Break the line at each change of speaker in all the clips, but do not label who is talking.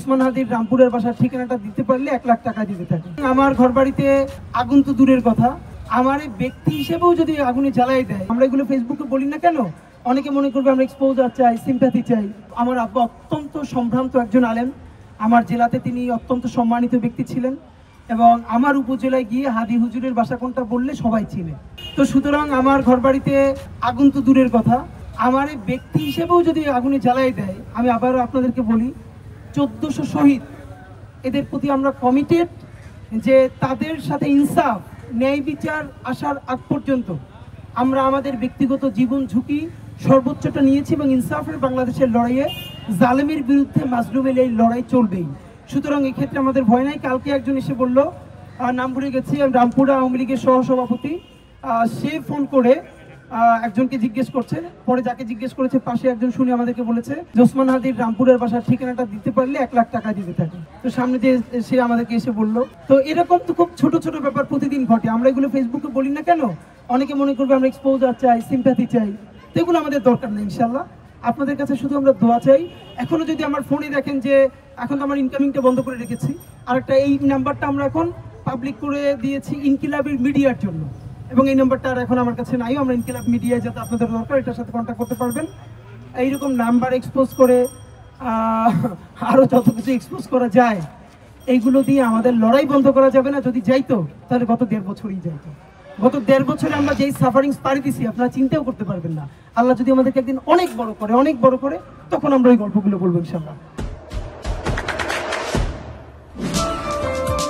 ওসমান হাদির রামপুরের বাসার ঠিকানাটা দিতে পারলে 1 লাখ টাকা দিতে থাকে। আমার ঘর বাড়িতে আগুন তো দূরের কথা, আমার ব্যক্তি হিসেবেও যদি আগুনে জ্বালাই দেয়, আমরা এগুলো ফেসবুকে বলি না কেন? অনেকে মনে করবে আমরা এক্সপোজার চাই, সিম্প্যাথি চাই। আমার আব্বা অত্যন্ত সম্ভ্রান্ত একজন আলেম, আমার জেলাতে তিনি অত্যন্ত সম্মানিত ব্যক্তি ছিলেন এবং আমার উপজেলায় গিয়ে হাদি হুজুরের বাসা কোনটা বললে সবাই চিনে। তো সুতরাং আমার ঘর বাড়িতে আগুন তো দূরের কথা, আমার ব্যক্তি হিসেবেও যদি আগুনে জ্বালাই দেয়, আমি আবারও আপনাদেরকে বলি 1400 শহীদ, এদের প্রতি আমরা কমিটেড যে তাদের সাথে ইনসাফ ন্যায় বিচার আসার আগ পর্যন্ত আমরা আমাদের ব্যক্তিগত জীবন ঝুঁকি সর্বোচ্চটা নিয়েছি এবং ইনসাফের বাংলাদেশের লড়াইয়ে জালেমের বিরুদ্ধে মাজলুমের এই লড়াই চলবেই। সুতরাং এক্ষেত্রে আমাদের ভয় নাই। কালকে একজন এসে বলল, নাম ভুলে গেছি, রামপুর আওয়ামী লীগের সহসভাপতি, সে ফোন করে একজনকে জিজ্ঞেস করছে, পরে যাকে জিজ্ঞেস করেছে পাশে একজন শুনে আমাদেরকে বলেছে যে ওসমান হাদির রামপুরের বাসার ঠিকানাটা দিতে পারলে 1 লাখ টাকা দিতে থাকে। তো সামনে যে সে আমাদেরকে এসে বলল। তো এরকম তো খুব ছোট ছোট ব্যাপার প্রতিদিন ঘটে, আমরা এগুলো ফেসবুকে বলি না কেন? অনেকে মনে করবে আমরা এক্সপোজার চাই, সিম্প্যাথি চাই। তো এগুলো আমাদের দরকার নেই। ইনশাল্লাহ আপনাদের কাছে শুধু আমরা দোয়া চাই। এখনো যদি আমার ফোনে দেখেন যে এখন তো আমার ইনকামিংটা বন্ধ করে রেখেছি, আর একটা এই নাম্বারটা আমরা এখন পাবলিক করে দিয়েছি ইনকিলাবের মিডিয়ার জন্য, এবং এই নাম্বারটা আর এখন আমার কাছে নাই। আমরা ইনকিলাব মিডিয়া যাতে আপনাদের দরকার এটার সাথে কন্ট্যাক্ট করতে পারবেন। এইরকম নাম্বার এক্সপোজ করে আরও যত কিছু এক্সপোজ করা যায়, এইগুলো দিয়ে আমাদের লড়াই বন্ধ করা যাবে না। যদি যাইতো তাহলে গত 1.5 বছরই যাইতো। গত 1.5 বছরে আমরা যেই সাফারিংস পাড়ি দিছি আপনারা চিন্তাও করতে পারবেন না। আল্লাহ যদি আমাদেরকে একদিন অনেক বড় করে তখন আমরা ওই গল্পগুলো বলবো ইনশাআল্লাহ।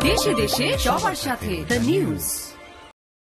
দেশে দেশে সবার সাথে দ্য নিউজ।